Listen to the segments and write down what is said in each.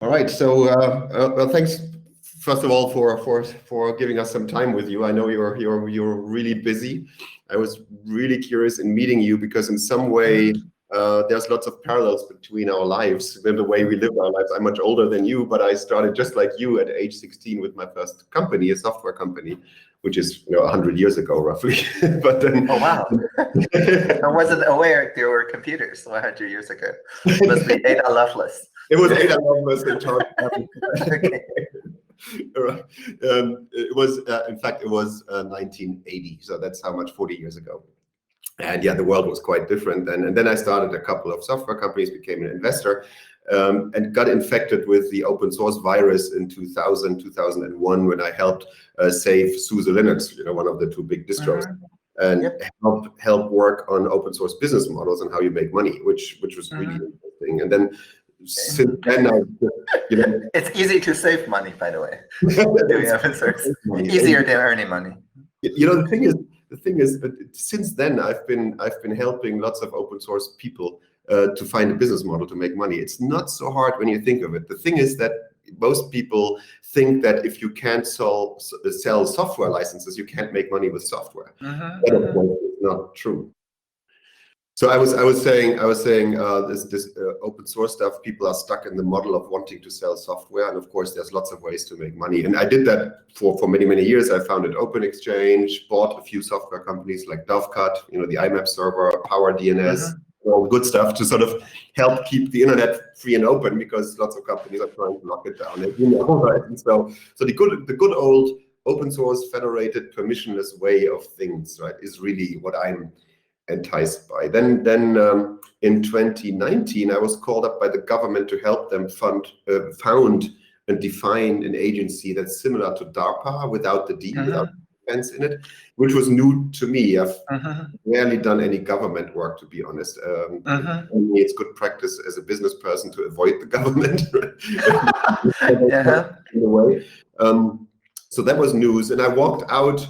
All right. So, well, thanks first of all for giving us some time with you. I know you're really busy. I was really curious in meeting you because in some way there's lots of parallels between our lives and the way we live our lives. I'm much older than you, but I started just like you at age 16 with my first company, a software company, which is 100 years ago roughly. But then, oh wow, I wasn't aware there were computers 100 years ago. It must be Ada Lovelace. It was Ada Lovelace and Charles. Okay. It was, in fact, it was 1980. So that's how much, 40 years ago. And yeah, the world was quite different. And then I started a couple of software companies, became an investor, and got infected with the open source virus in 2000, 2001, when I helped save SUSE Linux, one of the two big distros. And help work on open source business models and how you make money, which was really interesting. And then since then, it's easy to save money, by the way. Doing open source easier than earning money. The thing is, since then I've been helping lots of open source people to find a business model to make money. It's not so hard when you think of it. The thing is that most people think that if you can't sell software licenses, you can't make money with software. That of course is not true. So I was saying this open source stuff, people are stuck in the model of wanting to sell software, and of course there's lots of ways to make money. And I did that for many years. I founded Open Exchange, bought a few software companies like Dovecut, the IMAP server, Power DNS, all the good stuff to sort of help keep the internet free and open, because lots of companies are trying to lock it down. Right? And so the good old open source federated permissionless way of things, right, is really what I'm enticed by. Then in 2019, I was called up by the government to help them found and define an agency that's similar to DARPA without the D, without defense in it, which was new to me. I've rarely done any government work, to be honest. It's good practice as a business person to avoid the government in a way. So that was news, and I walked out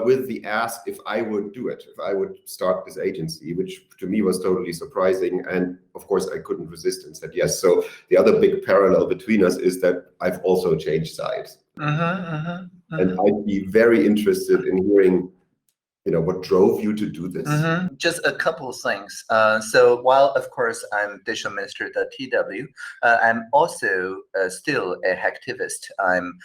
with the ask if I would do it, if I would start this agency, which to me was totally surprising. And of course, I couldn't resist and said yes. So the other big parallel between us is that I've also changed sides. And I'd be very interested in hearing, what drove you to do this? Just a couple of things. So while, of course, I'm digital minister at TW, I'm also still a hacktivist. I'm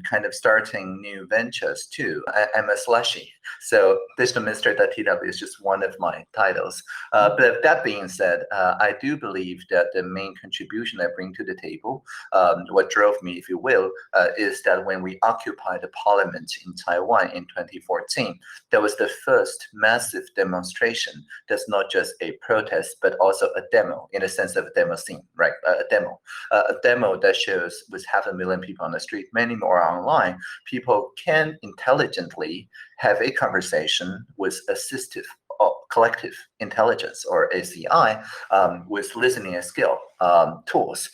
kind of starting new ventures too. I'm a slushy. So digital minister at TW is just one of my titles. But that being said, I do believe that the main contribution I bring to the table, what drove me, if you will, is that when we occupied the parliament in Taiwan in 2014, that was the first massive demonstration that's not just a protest, but also a demo, in the sense of a demo scene, right? A demo that shows with 500,000 people on the street, many more online, people can intelligently have a conversation with assistive collective intelligence, or ACI, with listening skill tools.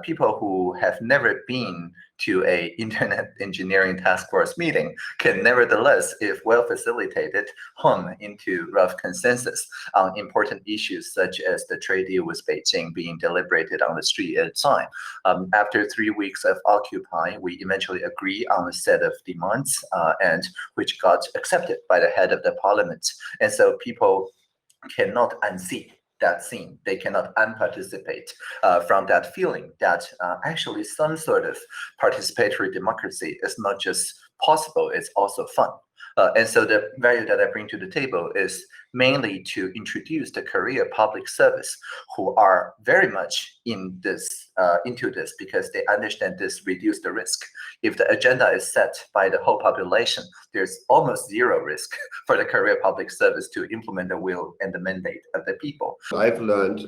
People who have never been to a internet engineering task force meeting can nevertheless, if well facilitated, hone into rough consensus on important issues such as the trade deal with Beijing being deliberated on the street at a time. After 3 weeks of Occupy, we eventually agree on a set of demands, and which got accepted by the head of the parliament. And so people cannot unsee that scene. They cannot unparticipate from that feeling that actually some sort of participatory democracy is not just possible, it's also fun. And so the value that I bring to the table is mainly to introduce the career public service, who are very much in this into this because they understand this reduce the risk. If the agenda is set by the whole population, there's almost zero risk for the career public service to implement the will and the mandate of the people. I've learned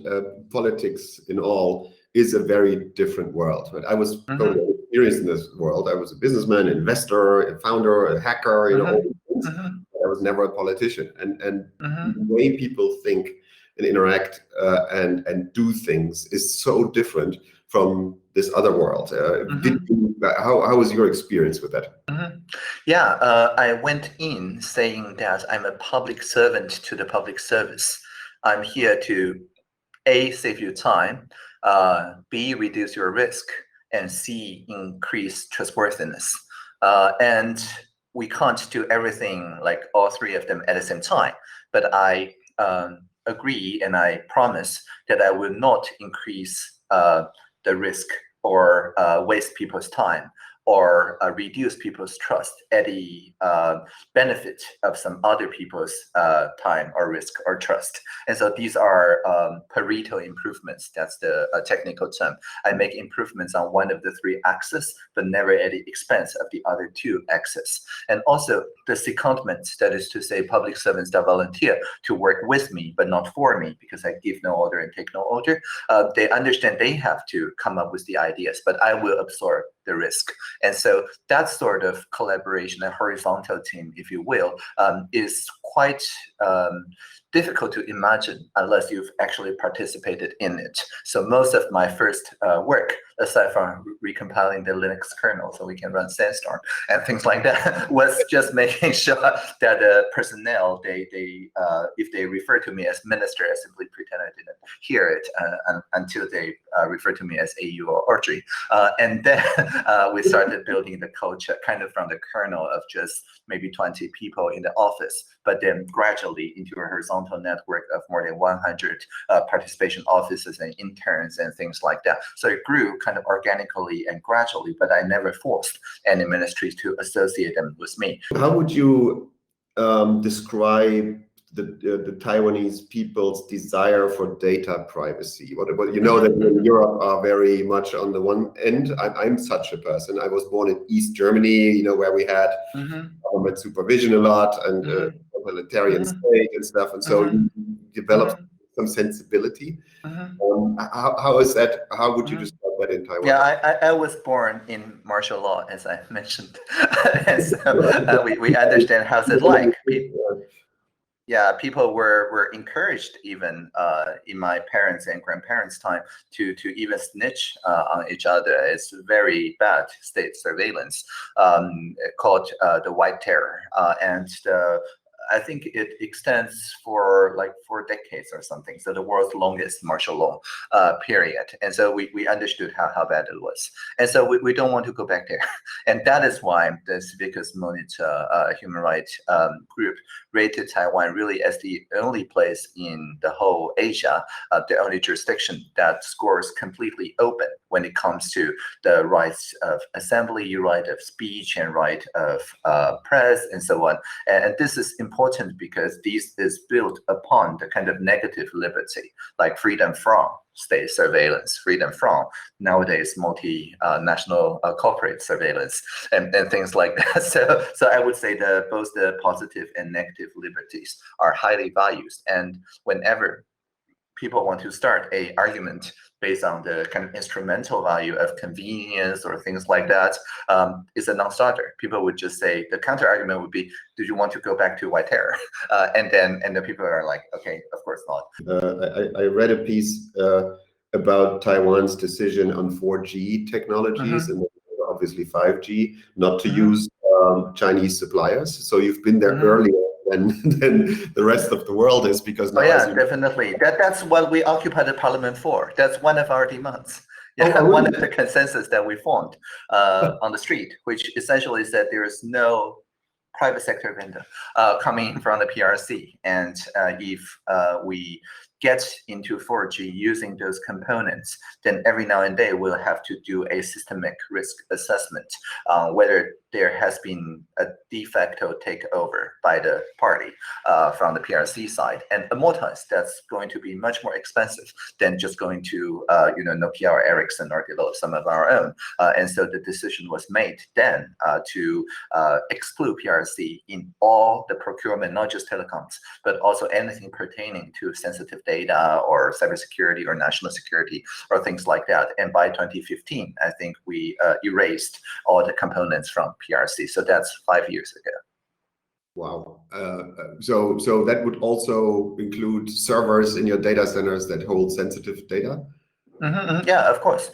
politics in all is a very different world. Right? I was totally experienced in this world. I was a businessman, investor, a founder, a hacker, all these things. I was never a politician. And the way people think and interact and do things is so different from this other world. How was your experience with that? Yeah, I went in saying that I'm a public servant to the public service. I'm here to A, save you time, B, reduce your risk, and C, increase trustworthiness. And we can't do everything like all three of them at the same time, but I agree and I promise that I will not increase the risk or waste people's time or reduce people's trust at the benefit of some other people's time or risk or trust. And so these are Pareto improvements. That's the technical term. I make improvements on one of the three axes, but never at the expense of the other two axes. And also the secondment, that is to say public servants that volunteer to work with me, but not for me, because I give no order and take no order. They understand they have to come up with the ideas, but I will absorb the risk. And so that sort of collaboration, a horizontal team, if you will, is quite difficult to imagine unless you've actually participated in it. So most of my first work, aside from recompiling the Linux kernel so we can run Sandstorm and things like that, was just making sure that the personnel, if they refer to me as minister, I simply pretend I didn't hear it until they refer to me as AU or Audrey. And then we started building the culture kind of from the kernel of just maybe 20 people in the office, but then gradually into a horizontal network of more than 100 participation offices and interns and things like that. So it grew kind of organically and gradually, but I never forced any ministries to associate them with me. How would you describe the Taiwanese people's desire for data privacy? What you know that in Europe are very much on the one end. I'm such a person. I was born in East Germany, where we had government supervision a lot and totalitarian state and stuff, and so you developed some sensibility. How is that? How would you describe that in Taiwan? Yeah, I was born in martial law, as I mentioned, and so we understand how's it like. Yeah, people were encouraged even in my parents' and grandparents' time to even snitch on each other. It's very bad state surveillance called the White Terror, and I think it extends for like 4 decades or something. So the world's longest martial law period. And so we understood how bad it was. And so we don't want to go back there. And that is why the Civicus Monitor human rights group rated Taiwan really as the only place in the whole Asia, the only jurisdiction that scores completely open when it comes to the rights of assembly, right of speech, and right of press, and so on. And this is important because this is built upon the kind of negative liberty, like freedom from state surveillance, freedom from nowadays multinational corporate surveillance, and things like that. So I would say that both the positive and negative liberties are highly valued. And whenever people want to start an argument based on the kind of instrumental value of convenience or things like that, is a non-starter. People would just say, the counter argument would be, do you want to go back to White Terror? And the people are like, okay, of course not. I read a piece about Taiwan's decision on 4G technologies and obviously 5G, not to use Chinese suppliers. So you've been there earlier than the rest of the world is, because now definitely. That's what we occupy the parliament for. That's one of our demands. Yeah, one of the consensus that we formed on the street, which essentially said there is no private sector vendor coming from the PRC, and if we get into 4G using those components, then every now and then we'll have to do a systemic risk assessment, whether there has been a de facto takeover by the party from the PRC side, and amortize. That's going to be much more expensive than just going to Nokia or Ericsson or develop some of our own. And so the decision was made then to exclude PRC in all the procurement, not just telecoms, but also anything pertaining to sensitive data or cybersecurity or national security or things like that. And by 2015, I think we erased all the components from PRC. So that's 5 years ago. Wow. So that would also include servers in your data centers that hold sensitive data? Yeah, of course.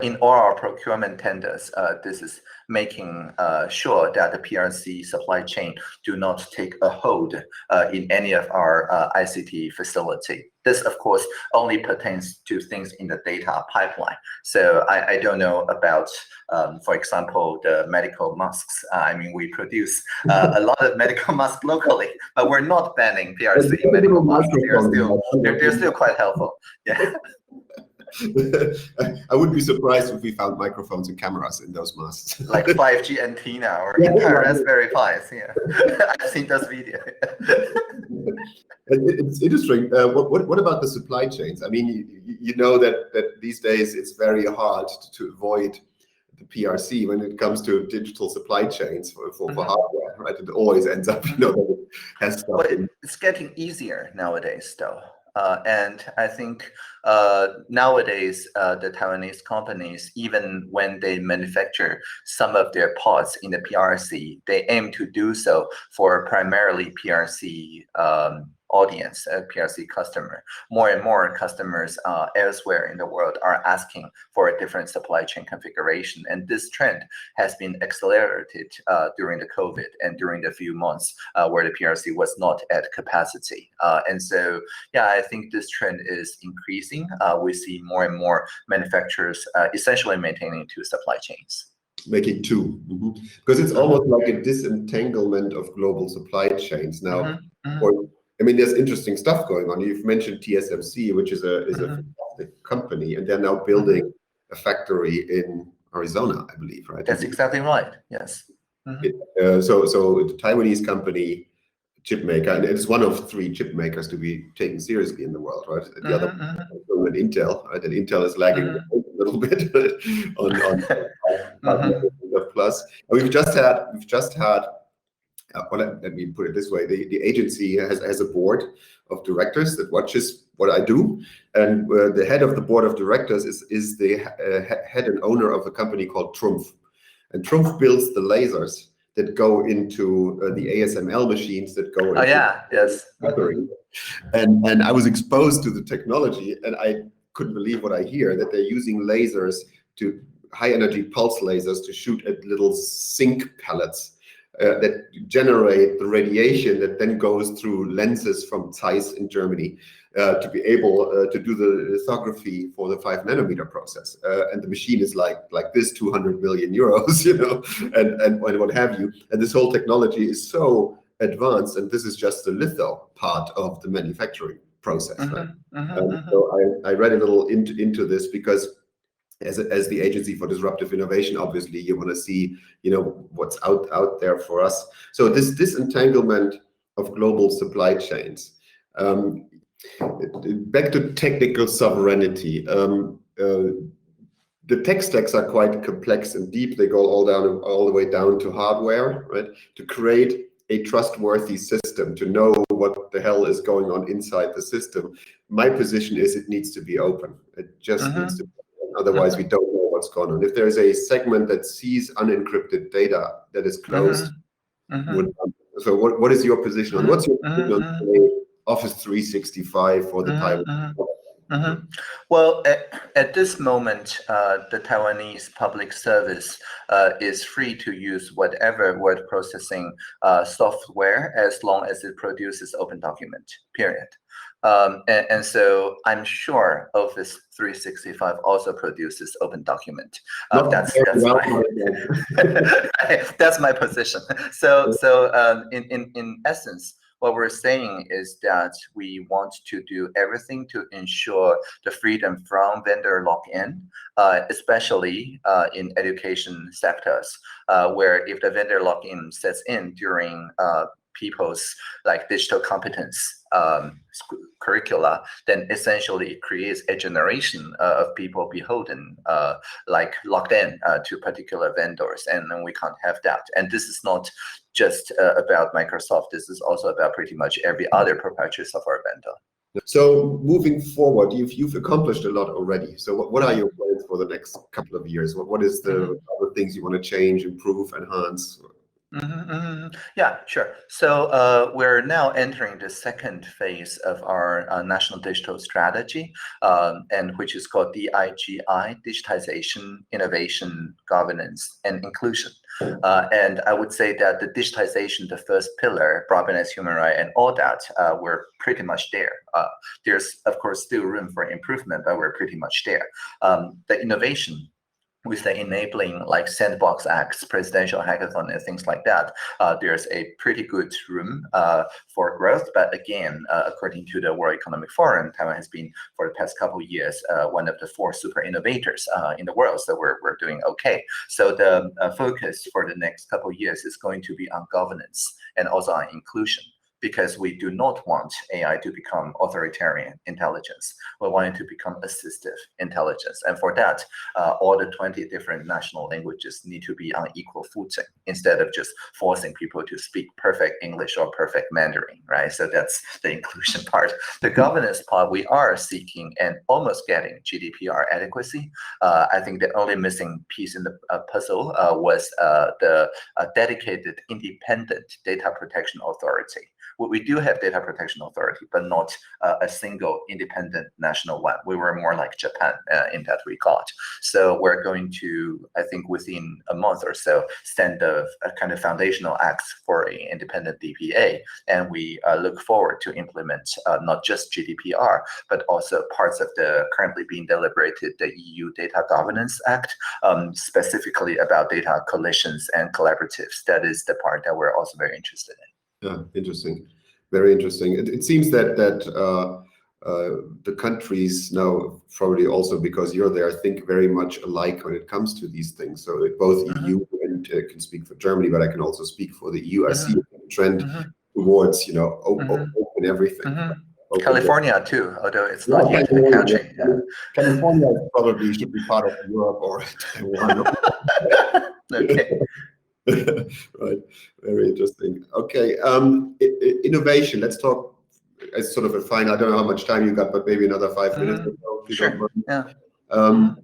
In all our procurement tenders, this is making sure that the PRC supply chain do not take a hold in any of our ICT facility. This, of course, only pertains to things in the data pipeline. So I don't know about, for example, the medical masks. I mean, we produce a lot of medical masks locally, but we're not banning PRC medical masks. They're still quite helpful. Yeah. I would be surprised if we found microphones and cameras in those masks. Like 5G antenna or entire Raspberry Pis. Yeah, I've seen those videos. It's interesting. What about the supply chains? I mean, you know that these days it's very hard to avoid the PRC when it comes to digital supply chains for hardware, right? It always ends up, that it has stuff. But it's getting easier nowadays, though. And I think nowadays, the Taiwanese companies, even when they manufacture some of their parts in the PRC, they aim to do so for primarily PRC audience, PRC customer. More and more customers elsewhere in the world are asking for a different supply chain configuration. And this trend has been accelerated during the COVID and during the few months where the PRC was not at capacity. And so, yeah, I think this trend is increasing. We see more and more manufacturers essentially maintaining two supply chains. Making two, because it's almost like a disentanglement of global supply chains now. I mean, there's interesting stuff going on. You've mentioned TSMC, which is a fantastic company, and they're now building a factory in Arizona, I believe, right? That's exactly right. Yes. So the Taiwanese company, chip maker, and it's one of 3 chip makers to be taken seriously in the world, right? The other one, Intel, right? And Intel is lagging a little bit on plus. We've just had. Let me put it this way: the agency has a board of directors that watches what I do, and the head of the board of directors is the head and owner of a company called Trumpf, and Trumpf builds the lasers that go into the ASML machines that go into battery. And I was exposed to the technology, and I couldn't believe what I hear, that they're using lasers, to high energy pulse lasers, to shoot at little zinc pellets that generate the radiation that then goes through lenses from Zeiss in Germany to be able to do the lithography for the 5 nanometer process. And the machine is like this, 200 million euros, and what have you. And this whole technology is so advanced, and this is just the litho part of the manufacturing process. Right? So I read a little into this because as the Agency for Disruptive Innovation, obviously you want to see, what's out there for us. So this disentanglement of global supply chains. Back to technical sovereignty. The tech stacks are quite complex and deep. They go all the way down to hardware, right? To create a trustworthy system, to know what the hell is going on inside the system. My position is it needs to be open. It just needs to be open. Otherwise, we don't know what's going on. If there's a segment that sees unencrypted data that is closed, so what is your position on? What's your position on Office 365 for the Taiwan? Well, at this moment, the Taiwanese public service is free to use whatever word processing software as long as it produces open document, period. And so I'm sure Office 365 also produces open document. That's my position. So in essence, what we're saying is that we want to do everything to ensure the freedom from vendor lock-in, especially in education sectors, where if the vendor lock-in sets in during people's digital competence curricula, then essentially it creates a generation of people beholden, locked in to particular vendors, and then we can't have that. And this is not just about Microsoft. This is also about pretty much every other proprietary software vendor. So moving forward, you've accomplished a lot already. So what are your plans for the next couple of years? What is the other things you want to change, improve, enhance? Yeah, sure. So we're now entering the second phase of our national digital strategy, and which is called DIGI, Digitization, Innovation, Governance, and Inclusion. And I would say that the digitization, the first pillar, broadband as human right, and all that, we're pretty much there. There's, of course, still room for improvement, but we're pretty much there. The innovation, with the enabling like sandbox acts, presidential hackathon, and things like that, there's a pretty good room for growth. But again, according to the World Economic Forum, Taiwan has been, for the past couple of years, one of the 4 super innovators in the world. So we're doing okay. So the focus for the next couple of years is going to be on governance and also on inclusion, because we do not want AI to become authoritarian intelligence. We want it to become assistive intelligence. And for that, all the 20 different national languages need to be on equal footing, instead of just forcing people to speak perfect English or perfect Mandarin, right? So that's the inclusion part. The governance part, we are seeking and almost getting GDPR adequacy. I think the only missing piece in the puzzle was the dedicated independent data protection authority. We do have data protection authority, but not a single independent national one. We were more like Japan in that regard. So we're going to, I think within a month or so, send a kind of foundational acts for an independent DPA. And we look forward to implement not just GDPR, but also parts of the currently being deliberated, the EU Data Governance Act, specifically about data coalitions and collaboratives. That is the part that we're also very interested in. Yeah, interesting. Very interesting. It seems that the countries now, probably also because you're there, think very much alike when it comes to these things. So both EU, and can speak for Germany, but I can also speak for the EU. I see a trend towards, open everything. Open California too, although it's not yet a country. Yeah. California probably should be part of Europe or Taiwan. Okay. Right, very interesting. Okay, innovation. Let's talk as sort of a final. I don't know how much time you got, but maybe another 5 minutes or so. If you don't mind. Yeah.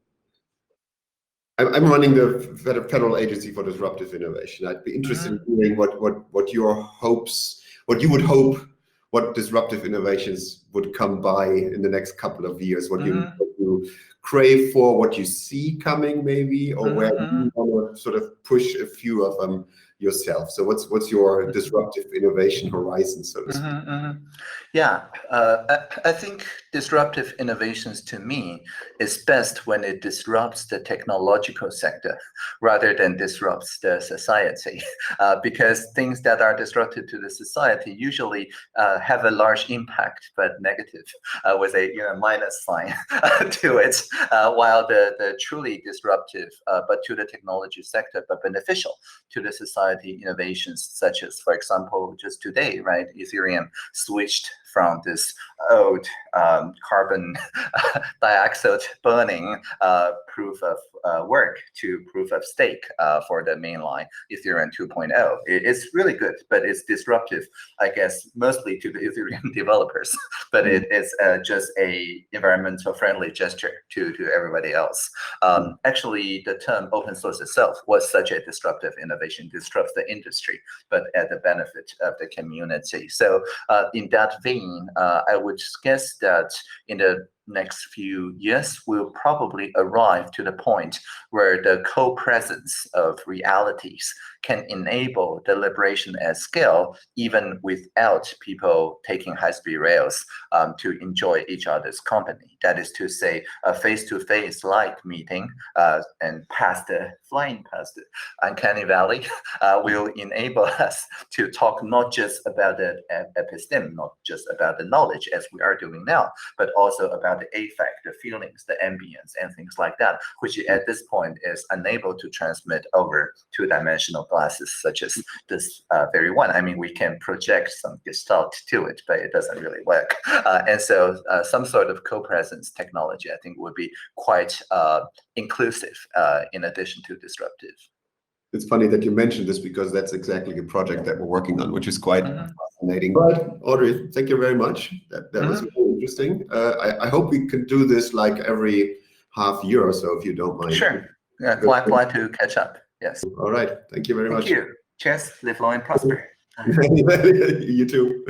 I'm running the Federal Agency for Disruptive Innovation. I'd be interested in hearing what your hopes, what you would hope, what disruptive innovations would come by in the next couple of years. What you crave for, what you see coming, maybe, or where you want to sort of push a few of them yourself. So what's your disruptive innovation horizon, so to speak? Yeah, I think disruptive innovations to me is best when it disrupts the technological sector rather than disrupts the society, because things that are disruptive to the society usually have a large impact, but negative, with a minus sign to it, while the truly disruptive, but to the technology sector, but beneficial to the society innovations, such as, for example, just today, right, Ethereum switched from this old carbon dioxide burning proof of work to proof of stake for the mainline Ethereum 2.0. It's really good, but it's disruptive, I guess, mostly to the Ethereum developers. But it is just a environmental friendly gesture to everybody else. Actually, the term open source itself was such a disruptive innovation, disrupts the industry, but at the benefit of the community. So in that vein, I would guess that in the next few years, we'll probably arrive to the point where the co-presence of realities can enable deliberation at scale, even without people taking high-speed rails to enjoy each other's company. That is to say, a face-to-face like meeting and flying past the uncanny valley will enable us to talk not just about the episteme, not just about the knowledge as we are doing now, but also about the affect, the feelings, the ambience, and things like that, which at this point is unable to transmit over two-dimensional glasses such as this very one. I mean, we can project some gestalt to it, but it doesn't really work. And so some sort of co-presence technology, I think, would be quite inclusive in addition to disruptive. It's funny that you mentioned this because that's exactly a project that we're working on, which is quite fascinating. But Audrey, thank you very much. That was really interesting. I hope we can do this like every half year or so, if you don't mind. Sure. Yeah, glad to catch up. Yes. All right. Thank you very much. Thank you. Cheers, live long and prosper. You too.